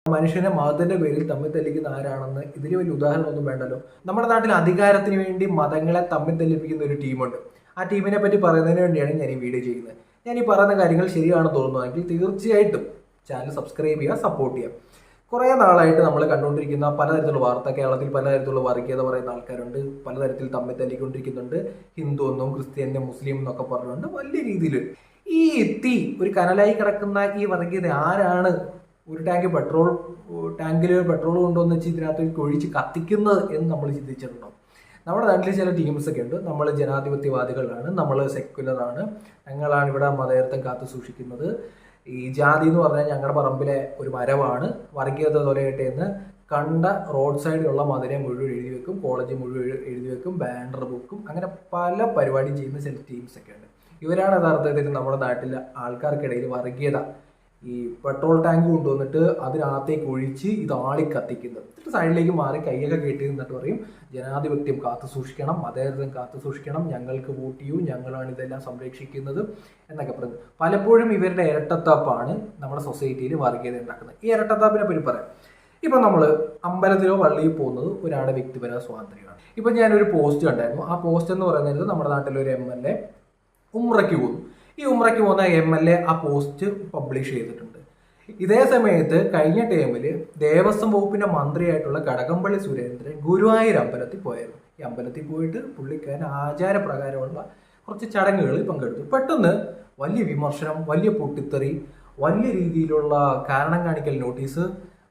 മനുഷ്യനെ മതത്തിന്റെ പേരിൽ തമ്മിൽ തെല്ലിക്കുന്ന ആരാണെന്ന് ഇതിന് വലിയ ഉദാഹരണമൊന്നും വേണ്ടല്ലോ. നമ്മുടെ നാട്ടിൽ അധികാരത്തിന് വേണ്ടി മതങ്ങളെ തമ്മിൽ തെല്ലിപ്പിക്കുന്ന ഒരു ടീമുണ്ട്. ആ ടീമിനെ പറ്റി പറയുന്നതിന് വേണ്ടിയാണ് ഞാൻ ഈ വീഡിയോ ചെയ്യുന്നത്. ഞാൻ ഈ പറയുന്ന കാര്യങ്ങൾ ശരിയാണെന്ന് തോന്നുന്നുവെങ്കിൽ തീർച്ചയായിട്ടും ചാനൽ സബ്സ്ക്രൈബ് ചെയ്യുക, സപ്പോർട്ട് ചെയ്യുക. കുറേ നാളായിട്ട് നമ്മൾ കണ്ടുകൊണ്ടിരിക്കുന്ന പലതരത്തിലുള്ള വാർത്ത, കേരളത്തിൽ പലതരത്തിലുള്ള വർഗീയത പറയുന്ന ആൾക്കാരുണ്ട്, പലതരത്തിൽ തമ്മിൽ തല്ലിക്കൊണ്ടിരിക്കുന്നുണ്ട്. ഹിന്ദു എന്നും ക്രിസ്ത്യനും മുസ്ലിം എന്നൊക്കെ പറഞ്ഞുകൊണ്ട് വലിയ രീതിയിൽ ഈ ഒരു കനലായി കിടക്കുന്ന ഈ വർഗീയത ആരാണ് ഒരു ടാങ്കിൽ പെട്രോൾ കൊണ്ടുവന്ന് വെച്ച് ഇതിനകത്ത് ഒഴിച്ച് കത്തിക്കുന്നത് എന്ന് നമ്മൾ ചിന്തിച്ചിട്ടുണ്ടോ? നമ്മുടെ നാട്ടിൽ ചില ടീംസ് ഒക്കെ ഉണ്ട്. നമ്മൾ ജനാധിപത്യവാദികളാണ്, നമ്മൾ സെക്യുലറാണ്, ഞങ്ങളാണ് ഇവിടെ മതേതരത്വം കാത്തു സൂക്ഷിക്കുന്നത്. ഈ ജാതി എന്ന് പറഞ്ഞാൽ ഞങ്ങളുടെ പറമ്പിലെ ഒരു മരമാണ്, വർഗീയത തൊലയട്ടെ എന്ന് കണ്ട റോഡ് സൈഡിലുള്ള മതിനെ മുഴുവൻ എഴുതി വെക്കും, കോളേജ് മുഴുവൻ എഴുതി വെക്കും, ബാനർ ബുക്കും, അങ്ങനെ പല പരിപാടിയും ചെയ്യുന്ന ചില ടീംസ് ഒക്കെ ഉണ്ട്. ഇവരാണ് യഥാർത്ഥത്തിൽ നമ്മുടെ നാട്ടിലെ ആൾക്കാർക്കിടയിൽ വർഗീയത ഈ പെട്രോൾ ടാങ്ക് കൊണ്ടുവന്നിട്ട് അതിനകത്തേക്ക് ഒഴിച്ച് ഇത് ആളി കത്തിക്കുന്നത്. എന്നിട്ട് സൈഡിലേക്ക് മാറി കൈയൊക്കെ കെട്ടി നിന്നിട്ട് പറയും ജനാധിപത്യം കാത്തു സൂക്ഷിക്കണം, മതേതരത്വം കാത്തു സൂക്ഷിക്കണം, ഞങ്ങൾക്ക് വോട്ട് ചെയ്യൂ, ഞങ്ങളാണ് ഇതെല്ലാം സംരക്ഷിക്കുന്നത് എന്നൊക്കെ പറഞ്ഞു. പലപ്പോഴും ഇവരുടെ ഇരട്ടത്താപ്പാണ് നമ്മുടെ സൊസൈറ്റിയിൽ വർഗീയത ഉണ്ടാക്കുന്നത്. ഈ ഇരട്ടത്താപ്പിനെ പറ്റി പറയാം. ഇപ്പം നമ്മൾ അമ്പലത്തിലോ പള്ളിയിൽ പോകുന്നത് ഒരാളുടെ വ്യക്തിപര സ്വാതന്ത്ര്യമാണ്. ഇപ്പം ഞാനൊരു പോസ്റ്റ് കണ്ടായിരുന്നു. ആ പോസ്റ്റ് എന്ന് പറയുന്നത് നമ്മുടെ നാട്ടിലൊരു MLA ഉംറയ്ക്ക് പോകുന്നു. ഈ ഉംറയ്ക്ക് പോകുന്ന MLA ആ പോസ്റ്റ് പബ്ലിഷ് ചെയ്തിട്ടുണ്ട്. ഇതേ സമയത്ത് കഴിഞ്ഞ ടൈമിൽ ദേവസ്വം വകുപ്പിന്റെ മന്ത്രിയായിട്ടുള്ള കടകംപള്ളി സുരേന്ദ്രൻ ഗുരുവായൂർ അമ്പലത്തിൽ പോയായിരുന്നു. ഈ അമ്പലത്തിൽ പോയിട്ട് പുള്ളിക്കാരൻ ആചാരപ്രകാരമുള്ള കുറച്ച് ചടങ്ങുകളിൽ പങ്കെടുത്തു. പെട്ടെന്ന് വലിയ വിമർശനം, വലിയ പൊട്ടിത്തെറി, വലിയ രീതിയിലുള്ള കാരണം കാണിക്കൽ നോട്ടീസ്,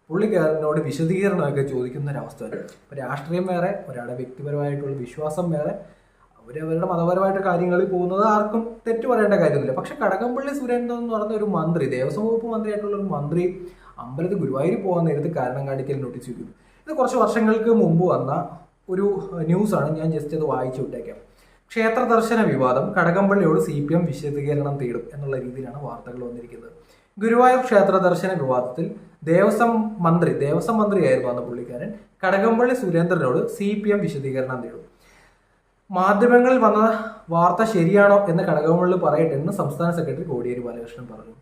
പുള്ളിക്കാരനോട് വിശദീകരണമൊക്കെ ചോദിക്കുന്ന ഒരവസ്ഥ വരും. രാഷ്ട്രീയം വേറെ, ഒരാളുടെ വ്യക്തിപരമായിട്ടുള്ള വിശ്വാസം വേറെ, അവരവരുടെ മതപരമായിട്ട് കാര്യങ്ങളിൽ പോകുന്നത് ആർക്കും തെറ്റു പറയേണ്ട കാര്യമൊന്നുമില്ല. പക്ഷെ കടകംപള്ളി സുരേന്ദ്രൻ എന്ന് പറഞ്ഞ ഒരു മന്ത്രി, ദേവസ്വം വകുപ്പ് മന്ത്രിയായിട്ടുള്ള ഒരു മന്ത്രി അമ്പലത്തിൽ ഗുരുവായൂർ പോകാൻ നേരത്ത് കാരണം കാണിക്കൽ നോട്ടീസ് വയ്ക്കുന്നു. ഇത് കുറച്ച് വർഷങ്ങൾക്ക് മുമ്പ് വന്ന ഒരു ന്യൂസാണ്. ഞാൻ ജസ്റ്റ് അത് വായിച്ചു വിട്ടേക്കാം. ക്ഷേത്ര ദർശന വിവാദം, കടകംപള്ളിയോട് CPM വിശദീകരണം തേടും എന്നുള്ള രീതിയിലാണ് വാർത്തകൾ വന്നിരിക്കുന്നത്. ഗുരുവായൂർ ക്ഷേത്ര ദർശന വിവാദത്തിൽ ദേവസ്വം മന്ത്രിയായിരുന്നു അന്ന് പുള്ളിക്കാരൻ, കടകംപള്ളി സുരേന്ദ്രനോട് CPM വിശദീകരണം തേടും. മാധ്യമങ്ങളിൽ വന്ന വാർത്ത ശരിയാണോ എന്ന് കടകംപള്ളി പറയട്ടെ എന്ന് സംസ്ഥാന സെക്രട്ടറി കോടിയേരി ബാലകൃഷ്ണൻ പറഞ്ഞു.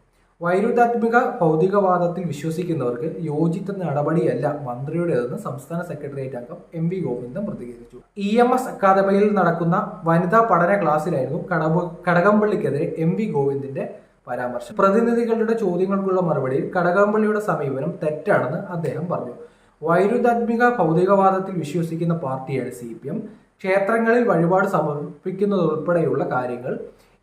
വൈരുദ്ധാത്മിക ഭൗതികവാദത്തിൽ വിശ്വസിക്കുന്നവർക്ക് യോജിച്ച നടപടിയല്ല മന്ത്രിയുടേതെന്ന് സംസ്ഥാന സെക്രട്ടേറിയറ്റ് അംഗം MV ഗോവിന്ദൻ പ്രതികരിച്ചു. EMS അക്കാദമിയിൽ നടക്കുന്ന വനിതാ പഠന ക്ലാസ്സിലായിരുന്നു കടകംപള്ളിക്കെതിരെ MV ഗോവിന്ദന്റെ പരാമർശം. പ്രതിനിധികളുടെ ചോദ്യങ്ങൾക്കുള്ള മറുപടിയിൽ കടകംപള്ളിയുടെ സമീപനം തെറ്റാണെന്ന് അദ്ദേഹം പറഞ്ഞു. വൈരുദ്ധാത്മിക ഭൗതികവാദത്തിൽ വിശ്വസിക്കുന്ന പാർട്ടിയാണ് CPM. ക്ഷേത്രങ്ങളിൽ വഴിപാട് സമർപ്പിക്കുന്നതുൾപ്പെടെയുള്ള കാര്യങ്ങൾ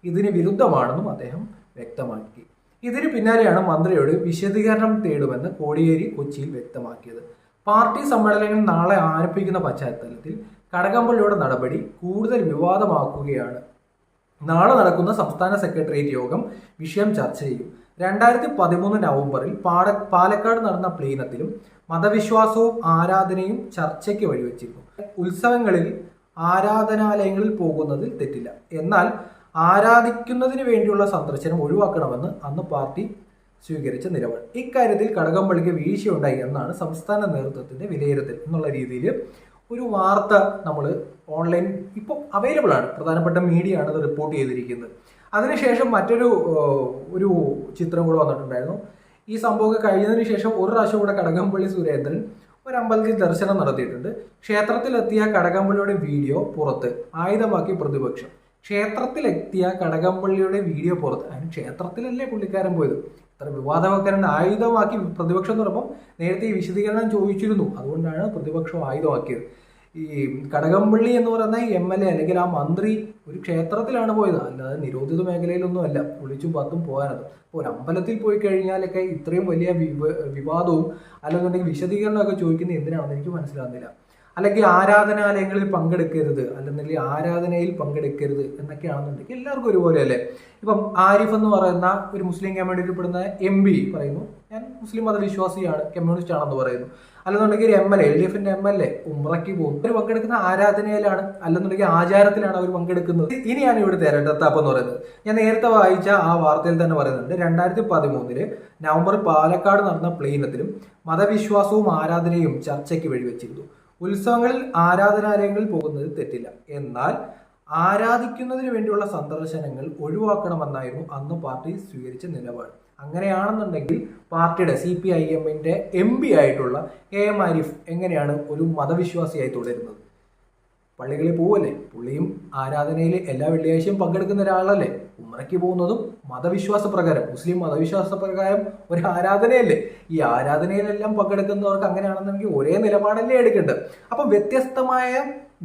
ഇതിന് വിരുദ്ധമാണെന്നും അദ്ദേഹം വ്യക്തമാക്കി. ഇതിന് പിന്നാലെയാണ് മന്ത്രിയോട് വിശദീകരണം തേടുമെന്ന് കോടിയേരി കൊച്ചിയിൽ വ്യക്തമാക്കിയത്. പാർട്ടി സമ്മേളനങ്ങൾ നാളെ ആരംഭിക്കുന്ന പശ്ചാത്തലത്തിൽ കടകംപള്ളിയുടെ നടപടി കൂടുതൽ വിവാദമാക്കുകയാണ്. നാളെ നടക്കുന്ന സംസ്ഥാന സെക്രട്ടേറിയറ്റ് യോഗം വിഷയം ചർച്ച ചെയ്യും. 2013 നവംബറിൽ പാലക്കാട് നടന്ന പ്ലീനത്തിലും മതവിശ്വാസവും ആരാധനയും ചർച്ചയ്ക്ക് വഴിവെച്ചിരുന്നു. ഉത്സവങ്ങളിൽ ആരാധനാലയങ്ങളിൽ പോകുന്നതിൽ തെറ്റില്ല, എന്നാൽ ആരാധിക്കുന്നതിന് വേണ്ടിയുള്ള സന്ദർശനം ഒഴിവാക്കണമെന്ന് അന്ന് പാർട്ടി സ്വീകരിച്ച നിലപാട്. ഇക്കാര്യത്തിൽ കടകംപള്ളിക്ക് വീഴ്ചയുണ്ടായി എന്നാണ് സംസ്ഥാന നേതൃത്വത്തിന്റെ വിലയിരുത്തൽ എന്നുള്ള രീതിയിൽ ഒരു വാർത്ത നമ്മൾ ഓൺലൈൻ ഇപ്പോൾ അവൈലബിൾ ആണ്. പ്രധാനപ്പെട്ട മീഡിയ ആണ് അത് റിപ്പോർട്ട് ചെയ്തിരിക്കുന്നത്. അതിനുശേഷം ഒരു ചിത്രം കൂടെ വന്നിട്ടുണ്ടായിരുന്നു. ഈ സംഭവമൊക്കെ കഴിഞ്ഞതിന് ശേഷം ഒരു പ്രാവശ്യം കൂടെ കടകംപള്ളി സുരേന്ദ്രൻ ഒരു അമ്പലത്തിൽ ദർശനം നടത്തിയിട്ടുണ്ട്. ക്ഷേത്രത്തിലെത്തിയ കടകംപള്ളിയുടെ വീഡിയോ പുറത്ത് ആയുധമാക്കി പ്രതിപക്ഷം. ക്ഷേത്രത്തിലെത്തിയ കടകംപള്ളിയുടെ വീഡിയോ പുറത്ത്, അതിന് ക്ഷേത്രത്തിലല്ലേ പുള്ളിക്കാരൻ പോയത്, ഇത്ര വിവാദവൽക്കരൻ ആയുധമാക്കി പ്രതിപക്ഷം എന്ന് പറയുമ്പോൾ നേരത്തെ ഈ വിശദീകരണം ചോദിച്ചിരുന്നു, അതുകൊണ്ടാണ് പ്രതിപക്ഷം ആയുധമാക്കിയത്. ഈ കടകംപള്ളി എന്ന് പറയുന്ന MLA അല്ലെങ്കിൽ ആ മന്ത്രി ഒരു ക്ഷേത്രത്തിലാണ് പോയത്, അല്ലാതെ നിരോധിത മേഖലയിലൊന്നും അല്ല ഒളിച്ചും പത്തും പോകാനത്. അപ്പോൾ ഒരു അമ്പലത്തിൽ പോയി കഴിഞ്ഞാലൊക്കെ ഇത്രയും വലിയ വിവാദവും അല്ലെന്നുണ്ടെങ്കിൽ വിശദീകരണമൊക്കെ ചോദിക്കുന്നത് എന്തിനാണെന്ന് എനിക്ക് മനസ്സിലാകുന്നില്ല. അല്ലെങ്കിൽ ആരാധനാലയങ്ങളിൽ പങ്കെടുക്കരുത്, അല്ലെന്നുണ്ടെങ്കിൽ ആരാധനയിൽ പങ്കെടുക്കരുത് എന്നൊക്കെയാണെന്നുണ്ടെങ്കിൽ എല്ലാവർക്കും ഒരുപോലെ അല്ലേ. ഇപ്പം ആരിഫ് എന്ന് പറയുന്ന ഒരു മുസ്ലിം കമ്മ്യൂണിറ്റിയിൽ പെടുന്ന MP പറയുന്നു ഞാൻ മുസ്ലിം മതവിശ്വാസിയാണ്, കമ്മ്യൂണിസ്റ്റ് ആണെന്ന് പറയുന്നു. അല്ലെന്നുണ്ടെങ്കിൽ ഒരു MLA, LDFന്റെ MLA ഉംറയ്ക്ക് പോകുന്നു. അവർ പങ്കെടുക്കുന്ന ആരാധനയിലാണ്, അല്ലെന്നുണ്ടെങ്കിൽ ആചാരത്തിലാണ് അവർ പങ്കെടുക്കുന്നത്. ഇനിയാണ് ഇവിടുത്തെ ഇരട്ടത്താപ്പ് എന്ന് പറയുന്നത്. ഞാൻ നേരത്തെ വായിച്ച ആ വാർത്തയിൽ തന്നെ പറയുന്നുണ്ട്, 2013 നവംബറിൽ പാലക്കാട് നടന്ന പ്ലീനത്തിലും മതവിശ്വാസവും ആരാധനയും ചർച്ചയ്ക്ക് വഴിവെച്ചിരുന്നു. ഉത്സവങ്ങളിൽ ആരാധനാലയങ്ങളിൽ പോകുന്നത് തെറ്റില്ല, എന്നാൽ ആരാധിക്കുന്നതിന് വേണ്ടിയുള്ള സന്ദർശനങ്ങൾ ഒഴിവാക്കണമെന്നായിരുന്നു അന്ന് പാർട്ടി സ്വീകരിച്ച നിലപാട്. അങ്ങനെയാണെന്നുണ്ടെങ്കിൽ പാർട്ടിയുടെ CPIM-ന്റെ MP ആയിട്ടുള്ള AM ആരിഫ് എങ്ങനെയാണ് ഒരു മതവിശ്വാസിയായി തുടരുന്നത്? പള്ളികളിൽ പോവല്ലേ, പുള്ളിയും ആരാധനയിൽ എല്ലാ വെള്ളിയാഴ്ചയും പങ്കെടുക്കുന്ന ഒരാളല്ലേ. ഉംറയ്ക്ക് പോകുന്നതും മതവിശ്വാസ പ്രകാരം, മുസ്ലിം മതവിശ്വാസ പ്രകാരം ഒരു ആരാധനയല്ലേ. ഈ ആരാധനയിലെല്ലാം പങ്കെടുക്കുന്നവർക്ക് അങ്ങനെയാണെന്നുണ്ടെങ്കിൽ ഒരേ നിലപാടല്ലേ എടുക്കേണ്ടത്. അപ്പൊ വ്യത്യസ്തമായ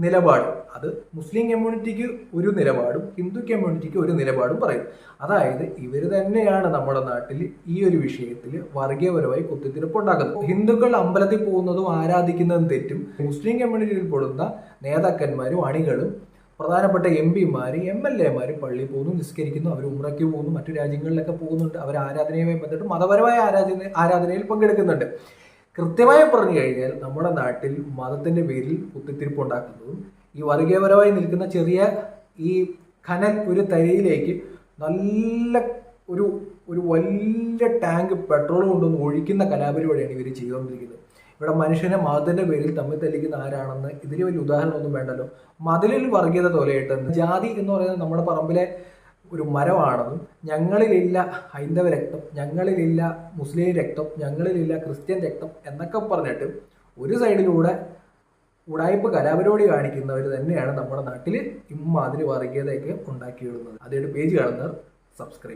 നിലപാട്, അത് മുസ്ലിം കമ്മ്യൂണിറ്റിക്ക് ഒരു നിലപാടും ഹിന്ദു കമ്മ്യൂണിറ്റിക്ക് ഒരു നിലപാടും പറയും. അതായത് ഇവർ തന്നെയാണ് നമ്മുടെ നാട്ടിൽ ഈ ഒരു വിഷയത്തിൽ വർഗീയപരമായി കുത്തിത്തിരിപ്പുണ്ടാക്കുന്നത്. ഹിന്ദുക്കൾ അമ്പലത്തിൽ പോകുന്നതും ആരാധിക്കുന്നതും തെറ്റും, മുസ്ലിം കമ്മ്യൂണിറ്റിയിൽ പെടുന്ന നേതാക്കന്മാരും അണികളും പ്രധാനപ്പെട്ട MP-മാര് MLA-മാര് പള്ളിയിൽ പോകുന്നു, നിസ്കരിക്കുന്നു, അവർ ഉംറയ്ക്ക് പോകുന്നു, മറ്റു രാജ്യങ്ങളിലൊക്കെ പോകുന്നുണ്ട്, അവർ ആരാധനയുമായി ബന്ധപ്പെട്ട് മതപരമായ ആരാധനയിൽ പങ്കെടുക്കുന്നുണ്ട്. കൃത്യമായി പറഞ്ഞു കഴിഞ്ഞാൽ നമ്മുടെ നാട്ടിൽ മതത്തിന്റെ പേരിൽ കുത്തിത്തിരിപ്പുണ്ടാക്കുന്നതും ഈ വർഗീയപരമായി നിൽക്കുന്ന ചെറിയ ഈ ഖനൽ ഒരു തരിയിലേക്ക് നല്ല ഒരു വലിയ ടാങ്ക് പെട്രോൾ കൊണ്ടൊന്ന് ഒഴിക്കുന്ന കലാപരിപാടിയാണ് ഇവർ ചെയ്തുകൊണ്ടിരിക്കുന്നത്. ഇവിടെ മനുഷ്യനെ മതത്തിന്റെ പേരിൽ തമ്മിൽ തല്ലിക്കുന്ന ആരാണെന്ന് ഇതിന് വലിയ ഉദാഹരണമൊന്നും വേണ്ടല്ലോ. മതിലിൽ വർഗീയത തോലയിട്ടെന്ന്, ജാതി എന്ന് പറയുന്നത് നമ്മുടെ പറമ്പിലെ ഒരു മരമാണെന്നും ഞങ്ങളിലില്ല ഹൈന്ദവ രക്തം, ഞങ്ങളിലില്ല മുസ്ലിം രക്തം, ഞങ്ങളിലില്ല ക്രിസ്ത്യൻ രക്തം എന്നൊക്കെ പറഞ്ഞിട്ട് ഒരു സൈഡിലൂടെ ഉടായ്പ കലാപരിപാടി കാണിക്കുന്നവർ തന്നെയാണ് നമ്മുടെ നാട്ടിൽ ഇമ്മാതിരി വർഗീയതയൊക്കെ ഉണ്ടാക്കിയിടുന്നത്. അതിന്റെ പേജ് കാണുന്നവർ സബ്സ്ക്രൈബ്.